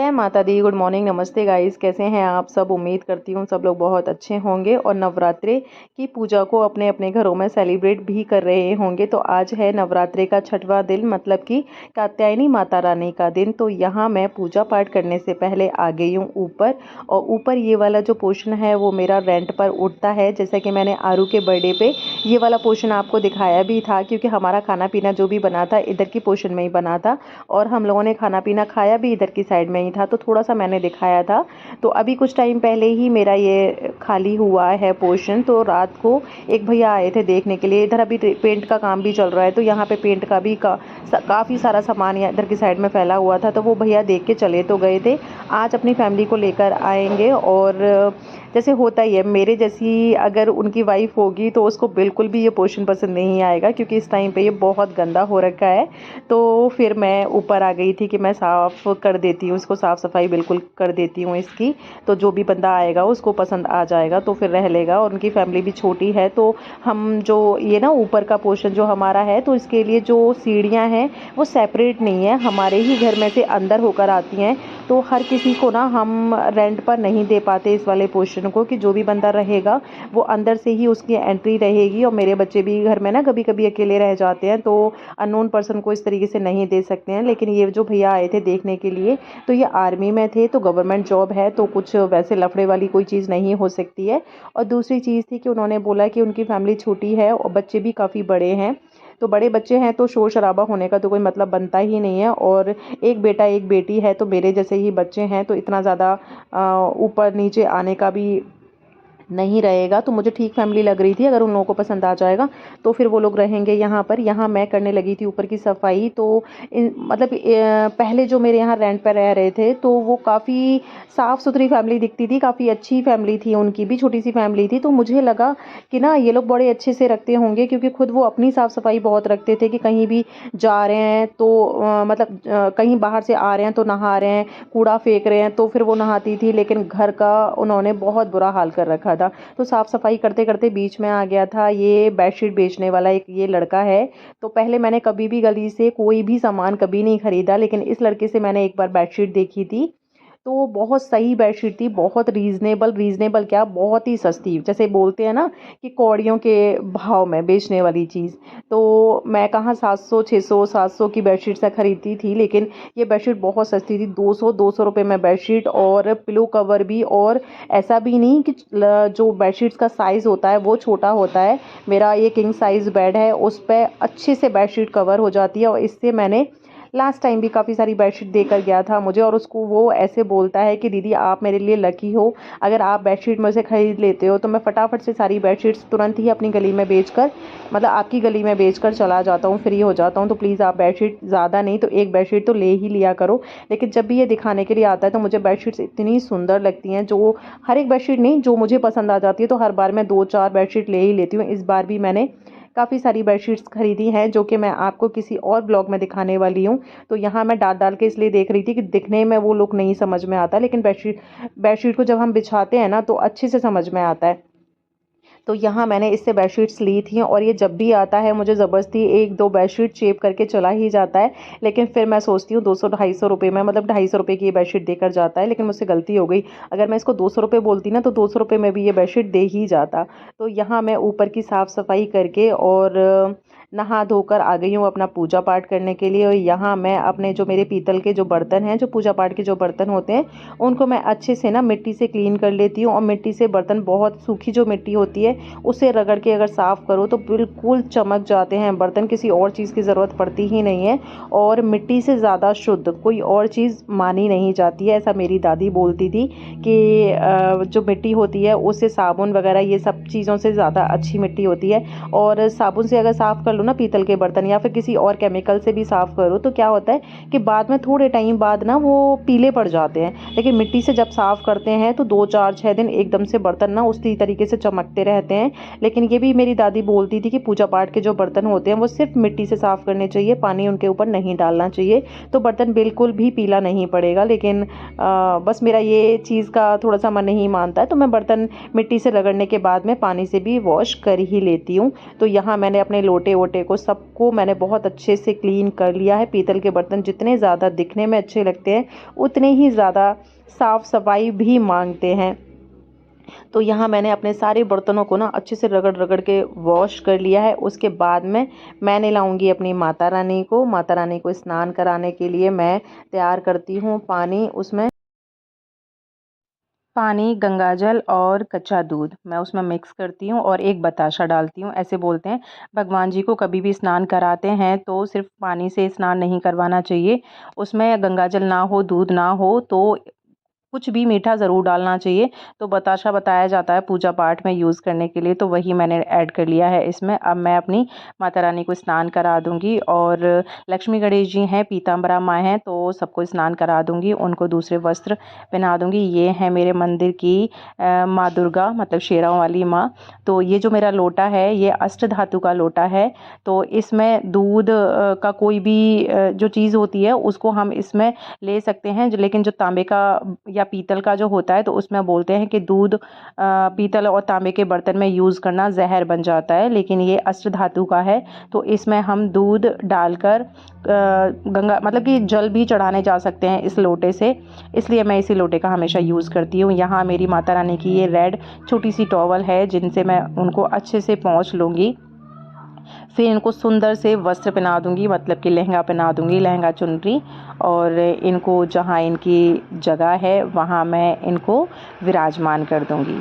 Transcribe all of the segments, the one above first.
जय माता दी। Good morning, नमस्ते गाइस। कैसे हैं आप सब? उम्मीद करती हूँ सब लोग बहुत अच्छे होंगे और नवरात्रे की पूजा को अपने अपने घरों में सेलिब्रेट भी कर रहे होंगे। तो आज है नवरात्रे का छठवां दिन, मतलब कि कात्यायनी माता रानी का दिन। तो यहाँ मैं पूजा पाठ करने से पहले आ गई हूँ ऊपर। और ऊपर ये वाला जो पोर्शन है वो मेरा रेंट पर उठता है। जैसा कि मैंने आरू के बर्थडे पे ये वाला पोर्शन आपको दिखाया भी था, क्योंकि हमारा खाना पीना जो भी बना था इधर की पोर्शन में ही बना था और हम लोगों ने खाना पीना खाया भी इधर की साइड में ही था। तो थोड़ा सा मैंने दिखाया था। तो अभी कुछ टाइम पहले ही मेरा ये खाली हुआ है पोर्शन। तो रात को एक भैया आए थे देखने के लिए। इधर अभी पेंट का काम भी चल रहा है, तो यहाँ पे पेंट का भी काफ़ी सारा सामान इधर की साइड में फैला हुआ था। तो वो भैया देख के चले तो गए थे। आज अपनी फैमिली को लेकर आएंगे और जैसे होता ही है, मेरे जैसी अगर उनकी वाइफ होगी तो उसको बिल्कुल भी ये पोर्शन पसंद नहीं आएगा, क्योंकि इस टाइम पे ये बहुत गंदा हो रखा है। तो फिर मैं ऊपर आ गई थी कि मैं साफ़ कर देती हूँ इसको, साफ़ सफाई बिल्कुल कर देती हूँ इसकी। तो जो भी बंदा आएगा उसको पसंद आ जाएगा तो फिर रह लेगा। और उनकी फैमिली भी छोटी है, तो हम जो ये ना ऊपर का पोर्शन जो हमारा है, तो इसके लिए जो सीढ़ियाँ हैं वो सेपरेट नहीं है, हमारे ही घर में से अंदर होकर आती हैं। तो हर किसी को ना हम रेंट पर नहीं दे पाते इस वाले पोर्शन को, कि जो भी बंदा रहेगा वो अंदर से ही उसकी एंट्री रहेगी। और मेरे बच्चे भी घर में ना कभी कभी अकेले रह जाते हैं, तो अननोन पर्सन को इस तरीके से नहीं दे सकते हैं। लेकिन ये जो भैया आए थे देखने के लिए, तो ये आर्मी में थे, तो गवर्नमेंट जॉब है, तो कुछ वैसे लफड़े वाली कोई चीज़ नहीं हो सकती है। और दूसरी चीज़ थी कि उन्होंने बोला कि उनकी फैमिली छोटी है और बच्चे भी काफ़ी बड़े हैं। तो बड़े बच्चे हैं तो शोर शराबा होने का तो कोई मतलब बनता ही नहीं है। और एक बेटा एक बेटी है, तो मेरे जैसे ही बच्चे हैं, तो इतना ज़्यादा ऊपर नीचे आने का भी नहीं रहेगा। तो मुझे ठीक फैमिली लग रही थी। अगर उन लोगों को पसंद आ जाएगा तो फिर वो लोग रहेंगे यहाँ पर। यहाँ मैं करने लगी थी ऊपर की सफाई। तो मतलब पहले जो मेरे यहाँ रेंट पर रह रहे थे, तो वो काफ़ी साफ़ सुथरी फैमिली दिखती थी, काफ़ी अच्छी फैमिली थी, उनकी भी छोटी सी फैमिली थी। तो मुझे लगा कि ना ये लोग बड़े अच्छे से रखते होंगे, क्योंकि खुद वो अपनी साफ़ सफाई बहुत रखते थे। कि कहीं भी जा रहे हैं तो मतलब कहीं बाहर से आ रहे हैं तो नहा रहे हैं, कूड़ा फेंक रहे हैं तो फिर वो नहाती थी। लेकिन घर का उन्होंने बहुत बुरा हाल कर रखा था। तो साफ़ सफाई करते करते बीच में आ गया था ये बेडशीट बेचने वाला एक ये लड़का है। तो पहले मैंने कभी भी गली से कोई भी सामान कभी नहीं खरीदा, लेकिन इस लड़के से मैंने एक बार बेडशीट देखी थी। तो बहुत सही बेडशीट थी, बहुत रीज़नेबल, रीज़नेबल क्या, बहुत ही सस्ती, जैसे बोलते हैं ना कि कौड़ियों के भाव में बेचने वाली चीज़। तो मैं कहाँ 700 600 700 की बेडशीट से खरीदती थी, लेकिन ये बेडशीट बहुत सस्ती थी। 200 रुपये में बेडशीट और पिलो कवर भी। और ऐसा भी नहीं कि जो बेडशीट्स का साइज़ होता है वो छोटा होता है। मेरा ये किंग साइज़ बेड है, उस पर अच्छे से बेडशीट कवर हो जाती है। और इससे मैंने लास्ट टाइम भी काफ़ी सारी बेडशीट देकर गया था मुझे, और उसको वो ऐसे बोलता है कि दीदी आप मेरे लिए लकी हो, अगर आप बेडशीट मुझसे ख़रीद लेते हो तो मैं फटाफट से सारी बेडशीट्स तुरंत ही अपनी गली में बेचकर, मतलब आपकी गली में बेचकर चला जाता हूँ, फ्री हो जाता हूँ। तो प्लीज़ आप बेडशीट ज़्यादा नहीं तो एक बेडशीट तो ले ही लिया करो। लेकिन जब भी ये दिखाने के लिए आता है तो मुझे बेडशीट्स इतनी सुंदर लगती हैं, जो हर एक बेडशीट नहीं, जो मुझे पसंद आ जाती है, तो हर बार मैं 2-4 बेडशीट ले ही लेती हूँ। इस बार भी मैंने काफ़ी सारी बेडशीट्स खरीदी हैं, जो कि मैं आपको किसी और ब्लॉग में दिखाने वाली हूँ। तो यहाँ मैं डाल डाल के इसलिए देख रही थी कि दिखने में वो लुक नहीं समझ में आता, लेकिन बेडशीट को जब हम बिछाते हैं ना तो अच्छे से समझ में आता है। तो यहाँ मैंने इससे बेडशीट्स ली थी, और ये जब भी आता है मुझे ज़बरदस्ती 1-2 बेडशीट चेप करके चला ही जाता है। लेकिन फिर मैं सोचती हूँ 200-250 रुपये में, मतलब 250 रुपये की ये बेडशीट देकर जाता है। लेकिन मुझसे गलती हो गई, अगर मैं इसको 200 रुपये बोलती ना तो 200 रुपये में भी ये बेडशीट दे ही जाता। तो यहाँ मैं ऊपर की साफ़ सफाई करके और नहा धोकर आ गई हूँ अपना पूजा पाठ करने के लिए। और यहाँ मैं अपने जो मेरे पीतल के जो बर्तन हैं, जो पूजा पाठ के जो बर्तन होते हैं, उनको मैं अच्छे से ना मिट्टी से क्लीन कर लेती हूँ। और मिट्टी से बर्तन, बहुत सूखी जो मिट्टी होती है उसे रगड़ के अगर साफ़ करो तो बिल्कुल चमक जाते हैं बर्तन, किसी और चीज़ की ज़रूरत पड़ती ही नहीं है। और मिट्टी से ज़्यादा शुद्ध कोई और चीज़ मानी नहीं जाती है, ऐसा मेरी दादी बोलती थी कि जो मिट्टी होती है उससे साबुन वगैरह ये सब चीज़ों से ज़्यादा अच्छी मिट्टी होती है। और साबुन से अगर साफ़ कर लो ना पीतल के बर्तन, या फिर किसी और केमिकल से भी साफ़ करो, तो क्या होता है कि बाद में थोड़े टाइम बाद ना वो पीले पड़ जाते हैं। लेकिन मिट्टी से जब साफ़ करते हैं तो 2-4-6 दिन एकदम से बर्तन ना उसी तरीके से चमकते रहते हैं। लेकिन ये भी मेरी दादी बोलती थी कि पूजा पाठ के जो बर्तन होते हैं वो सिर्फ मिट्टी से साफ़ करने चाहिए, पानी उनके ऊपर नहीं डालना चाहिए, तो बर्तन बिल्कुल भी पीला नहीं पड़ेगा। लेकिन बस मेरा ये चीज़ का थोड़ा सा मन नहीं मानता है, तो मैं बर्तन मिट्टी से रगड़ने के बाद में पानी से भी वॉश कर ही लेती हूँ। तो यहाँ मैंने अपने लोटे वोटे लोटे को सबको मैंने बहुत अच्छे से क्लीन कर लिया है। पीतल के बर्तन जितने ज़्यादा दिखने में अच्छे लगते हैं उतने ही ज़्यादा साफ़ सफाई भी मांगते हैं। तो यहाँ मैंने अपने सारे बर्तनों को ना अच्छे से रगड़ रगड़ के वॉश कर लिया है। उसके बाद में मैंने लाऊंगी अपनी माता रानी को स्नान कराने के लिए मैं तैयार करती हूँ पानी। उसमें पानी, गंगाजल और कच्चा दूध मैं उसमें मिक्स करती हूँ और एक बताशा डालती हूँ। ऐसे बोलते हैं भगवान जी को कभी भी स्नान कराते हैं तो सिर्फ पानी से स्नान नहीं करवाना चाहिए, उसमें गंगाजल ना हो, दूध ना हो तो कुछ भी मीठा ज़रूर डालना चाहिए। तो बताशा बताया जाता है पूजा पाठ में यूज़ करने के लिए, तो वही मैंने ऐड कर लिया है इसमें। अब मैं अपनी माता रानी को स्नान करा दूँगी और लक्ष्मी गणेश जी हैं, पीताम्बरा माँ हैं, तो सबको स्नान करा दूँगी, उनको दूसरे वस्त्र पहना दूँगी। ये है मेरे मंदिर की माँ दुर्गा, मतलब शेरों वाली माँ। तो ये जो मेरा लोटा है ये अष्ट धातु का लोटा है, तो इसमें दूध का कोई भी जो चीज़ होती है उसको हम इसमें ले सकते हैं, लेकिन जो तांबे का या पीतल का जो होता है तो उसमें बोलते हैं कि दूध पीतल और तांबे के बर्तन में यूज़ करना जहर बन जाता है, लेकिन ये अष्ट धातु का है तो इसमें हम दूध डालकर गंगा मतलब कि जल भी चढ़ाने जा सकते हैं इस लोटे से, इसलिए मैं इसी लोटे का हमेशा यूज़ करती हूँ। यहाँ मेरी माता रानी की ये रेड छोटी सी टॉवल है जिनसे मैं उनको अच्छे से पोंछ लूँगी। फिर इनको सुंदर से वस्त्र पहना दूँगी, मतलब कि लहंगा पहना दूँगी, लहंगा चुनरी, और इनको जहाँ इनकी जगह है वहाँ मैं इनको विराजमान कर दूँगी।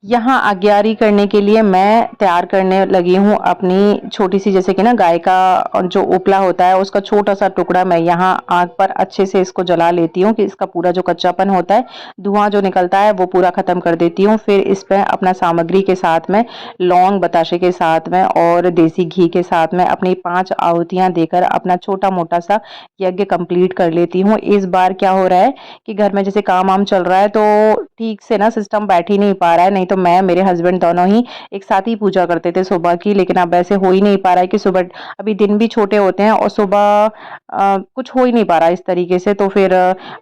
यहाँ आज्ञारी करने के लिए मैं तैयार करने लगी हूँ अपनी छोटी सी, जैसे कि ना गाय का जो उपला होता है उसका छोटा सा टुकड़ा मैं यहाँ आग पर अच्छे से इसको जला लेती हूँ कि इसका पूरा जो कच्चापन होता है, धुआं जो निकलता है वो पूरा ख़त्म कर देती हूँ। फिर इस पर अपना सामग्री के साथ में लौंग, बताशे के साथ में और देसी घी के साथ में अपनी 5 आहुतियाँ देकर अपना छोटा मोटा सा यज्ञ कंप्लीट कर लेती हूँ। इस बार क्या हो रहा है कि घर में जैसे काम वाम चल रहा है तो ठीक से ना सिस्टम बैठ ही नहीं पा रहा है, नहीं तो मैं मेरे हस्बैंड दोनों ही एक साथ ही पूजा करते थे सुबह की, लेकिन अब ऐसे हो ही नहीं पा रहा है कि सुबह, अभी दिन भी छोटे होते हैं और सुबह कुछ हो ही नहीं पा रहा इस तरीके से। तो फिर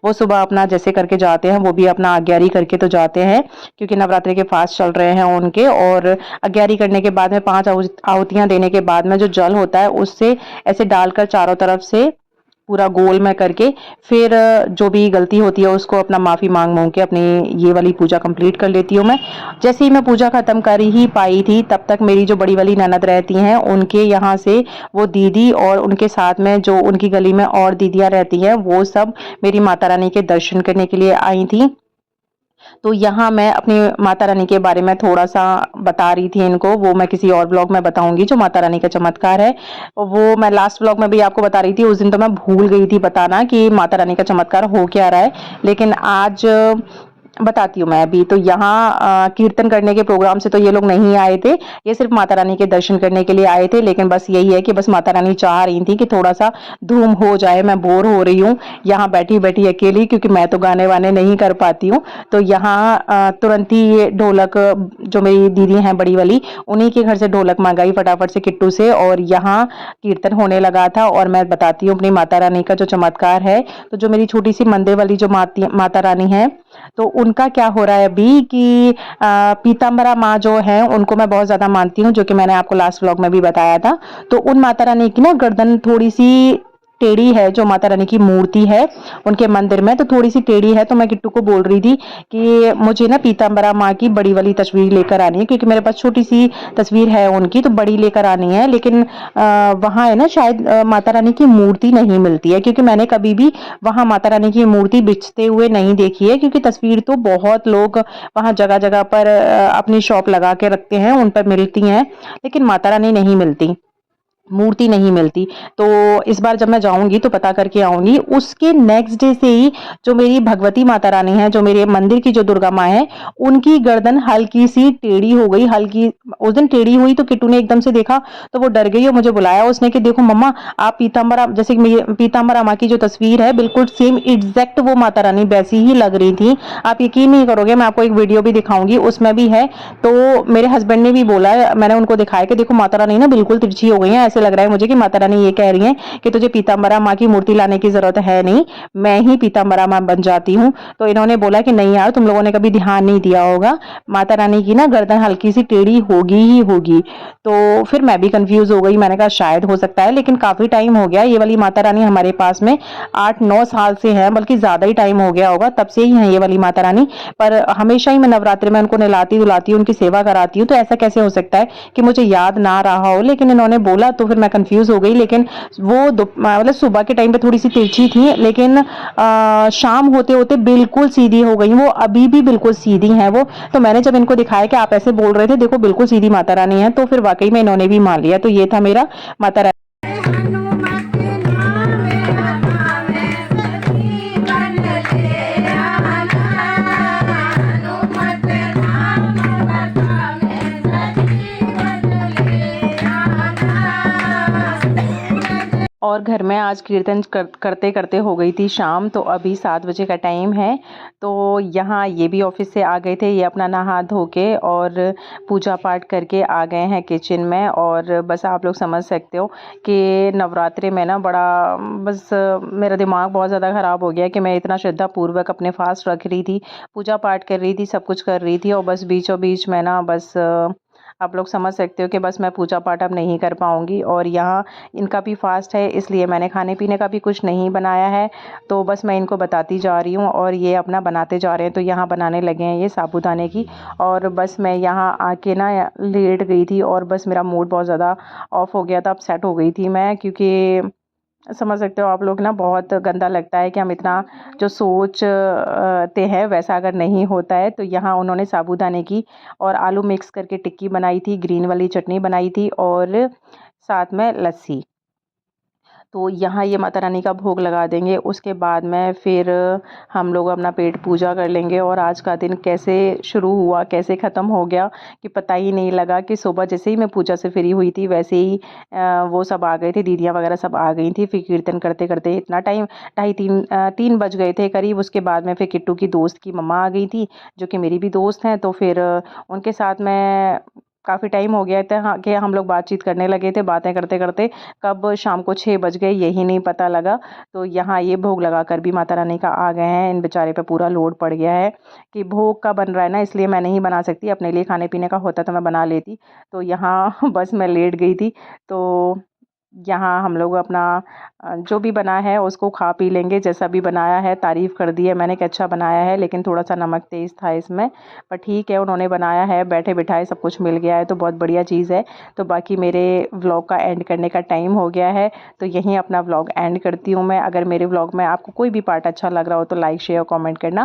वो सुबह अपना जैसे करके जाते हैं, वो भी अपना आज्ञारी करके तो जाते हैं क्योंकि नवरात्रि के फास्ट चल रहे हैं उनके। और आज्ञारी करने के बाद में 5 आहुतियां देने के बाद में जो जल होता है उससे ऐसे डालकर चारों तरफ से पूरा गोल में करके फिर जो भी गलती होती है उसको अपना माफ़ी मांग के अपनी ये वाली पूजा कंप्लीट कर लेती हूँ मैं। जैसे ही मैं पूजा ख़त्म कर ही पाई थी तब तक मेरी जो बड़ी वाली ननद रहती हैं उनके यहाँ से वो दीदी और उनके साथ में जो उनकी गली में और दीदियाँ रहती हैं वो सब मेरी माता रानी के दर्शन करने के लिए आई थी। तो यहाँ मैं अपनी माता रानी के बारे में थोड़ा सा बता रही थी इनको, वो मैं किसी और ब्लॉग में बताऊंगी जो माता रानी का चमत्कार है। वो मैं लास्ट ब्लॉग में भी आपको बता रही थी, उस दिन तो मैं भूल गई थी बताना कि माता रानी का चमत्कार हो क्या रहा है, लेकिन आज बताती हूँ मैं अभी। तो यहाँ कीर्तन करने के प्रोग्राम से तो ये लोग नहीं आए थे, ये सिर्फ माता रानी के दर्शन करने के लिए आए थे, लेकिन बस यही है कि बस माता रानी चाह रही थी कि थोड़ा सा धूम हो जाए, मैं बोर हो रही हूँ यहाँ बैठी बैठी अकेली, क्योंकि मैं तो गाने वाने नहीं कर पाती हूँ। तो यहाँ तुरंत ही ये ढोलक, जो मेरी दीदी हैं बड़ी वाली, उन्हीं के घर से ढोलक मंगाई फटाफट से किट्टू से, और यहाँ कीर्तन होने लगा था। और मैं बताती हूँ अपनी माता रानी का जो चमत्कार है। तो जो मेरी छोटी सी मंदिर वाली जो माता रानी है, तो उनका क्या हो रहा है अभी कि पीताम्बरा माँ जो है उनको मैं बहुत ज्यादा मानती हूँ, जो कि मैंने आपको लास्ट व्लॉग में भी बताया था। तो उन माता रानी की ना गर्दन थोड़ी सी टेढ़ी है, जो माता रानी की मूर्ति है उनके मंदिर में तो थोड़ी सी टेढ़ी है। तो मैं किट्टू को बोल रही थी कि मुझे ना पीताम्बरा माँ की बड़ी वाली तस्वीर लेकर आनी है, क्योंकि मेरे पास छोटी सी तस्वीर है उनकी, तो बड़ी लेकर आनी है। लेकिन वहाँ है ना शायद माता रानी की मूर्ति नहीं मिलती है, क्योंकि मैंने कभी भी वहाँ माता रानी की मूर्ति बिचते हुए नहीं देखी है, क्योंकि तस्वीर तो बहुत लोग वहाँ जगह जगह पर अपनी शॉप लगा के रखते हैं, उन पर मिलती हैं, लेकिन माता रानी नहीं मिलती, मूर्ति नहीं मिलती। तो इस बार जब मैं जाऊंगी तो पता करके आऊंगी। उसके नेक्स्ट डे से ही जो मेरी भगवती माता रानी है, जो मेरे मंदिर की जो दुर्गा माँ है, उनकी गर्दन हल्की सी टेढ़ी हो गई, हल्की उस दिन टेढ़ी हुई। तो किट्टू ने एकदम से देखा तो वो डर गई और मुझे बुलाया उसने कि देखो मम्मा, आप पीताम्बरा, जैसे पीताम्बरा माँ की जो तस्वीर है बिल्कुल सेम एग्जैक्ट वो माता रानी वैसी ही लग रही थी। आप यकीन नहीं करोगे, मैं आपको एक वीडियो भी दिखाऊंगी, उसमें भी है। तो मेरे हस्बैंड ने भी बोला, मैंने उनको दिखाया कि देखो माता रानी ना बिल्कुल तिरछी हो गई है, ऐसे लग रहा है मुझे कि माता रानी ये कह रही हैं कि तुझे पीताम्बरा माँ की मूर्ति लाने की ज़रूरत है नहीं, मैं ही पीताम्बरा माँ बन जाती हूँ। तो इन्होंने बोला कि नहीं यार, तुम लोगों ने कभी ध्यान नहीं दिया होगा, माता रानी की ना गर्दन हल्की सी टेढ़ी होगी ही होगी। तो फिर मैं भी कंफ्यूज हो गई, मैंने कहा शायद हो सकता है, लेकिन काफ़ी टाइम हो गया ये वाली माता रानी हमारे पास में 8-9 साल से हैं, बल्कि ज़्यादा ही टाइम हो गया होगा, तब से ही है ये वाली माता रानी। पर हमेशा ही मैं नवरात्रि में उनको नहलाती धुलाती हूँ, उनकी सेवा कराती हूँ, तो ऐसा कैसे हो सकता है कि मुझे याद ना रहा हो। लेकिन इन्होंने बोला तो फिर मैं कंफ्यूज हो गई। लेकिन वो मतलब सुबह के टाइम पे थोड़ी सी तिरछी थी, लेकिन शाम होते होते बिल्कुल सीधी हो गई वो, अभी भी बिल्कुल सीधी हैं वो। तो मैंने जब इनको दिखाया कि आप ऐसे बोल रहे थे, देखो बिल्कुल सीधी माता रानी है, तो फिर वाकई में इन्होंने भी मान लिया। तो ये था मेरा माता रानी। और घर में आज कीर्तन करते करते हो गई थी शाम, तो अभी 7 बजे का टाइम है। तो यहाँ ये भी ऑफिस से आ गए थे, ये अपना नहा धो के और पूजा पाठ करके आ गए हैं किचन में। और बस आप लोग समझ सकते हो कि नवरात्रि में ना बड़ा बस मेरा दिमाग बहुत ज़्यादा ख़राब हो गया कि मैं इतना श्रद्धा पूर्वक अपने फास्ट रख रही थी, पूजा पाठ कर रही थी, सब कुछ कर रही थी, और बस बीचों बीच में ना बस आप लोग समझ सकते हो कि बस मैं पूजा पाठ अब नहीं कर पाऊँगी। और यहाँ इनका भी फास्ट है, इसलिए मैंने खाने पीने का भी कुछ नहीं बनाया है, तो बस मैं इनको बताती जा रही हूँ और ये अपना बनाते जा रहे हैं। तो यहाँ बनाने लगे हैं ये साबूदाने की, और बस मैं यहाँ आके ना लेट गई थी, और बस मेरा मूड बहुत ज़्यादा ऑफ हो गया था, अपसेट हो गई थी मैं, क्योंकि समझ सकते हो आप लोग ना, बहुत गंदा लगता है कि हम इतना जो सोचते हैं वैसा अगर नहीं होता है। तो यहाँ उन्होंने साबूदाने की और आलू मिक्स करके टिक्की बनाई थी, ग्रीन वाली चटनी बनाई थी, और साथ में लस्सी। तो यहाँ ये माता रानी का भोग लगा देंगे, उसके बाद में फिर हम लोग अपना पेट पूजा कर लेंगे। और आज का दिन कैसे शुरू हुआ कैसे ख़त्म हो गया कि पता ही नहीं लगा, कि सुबह जैसे ही मैं पूजा से फ्री हुई थी वैसे ही वो सब आ गए थे, दीदियाँ वगैरह सब आ गई थी। फिर कीर्तन करते करते इतना टाइम 2:30-3 बज गए थे करीब। उसके बाद में फिर किट्टू की दोस्त की मम्मा आ गई थी, जो कि मेरी भी दोस्त हैं। तो फिर उनके साथ में काफ़ी टाइम हो गया था, हाँ, कि हम लोग बातचीत करने लगे थे, बातें करते करते कब शाम को 6 बज गए यही नहीं पता लगा। तो यहाँ ये भोग लगा कर भी माता रानी का आ गए हैं। इन बेचारे पे पूरा लोड पड़ गया है कि भोग का बन रहा है ना, इसलिए मैं नहीं बना सकती, अपने लिए खाने पीने का होता तो मैं बना लेती। तो यहाँ बस मैं लेट गई थी। तो यहाँ हम लोग अपना जो भी बना है उसको खा पी लेंगे, जैसा भी बनाया है। तारीफ़ कर दी है मैंने कि अच्छा बनाया है, लेकिन थोड़ा सा नमक तेज़ था इसमें, पर ठीक है, उन्होंने बनाया है, बैठे बिठाए सब कुछ मिल गया है, तो बहुत बढ़िया चीज़ है। तो बाकी मेरे व्लॉग का एंड करने का टाइम हो गया है, तो यहीं अपना व्लॉग एंड करती हूँ मैं। अगर मेरे व्लॉग में आपको कोई भी पार्ट अच्छा लग रहा हो तो लाइक शेयर कॉमेंट करना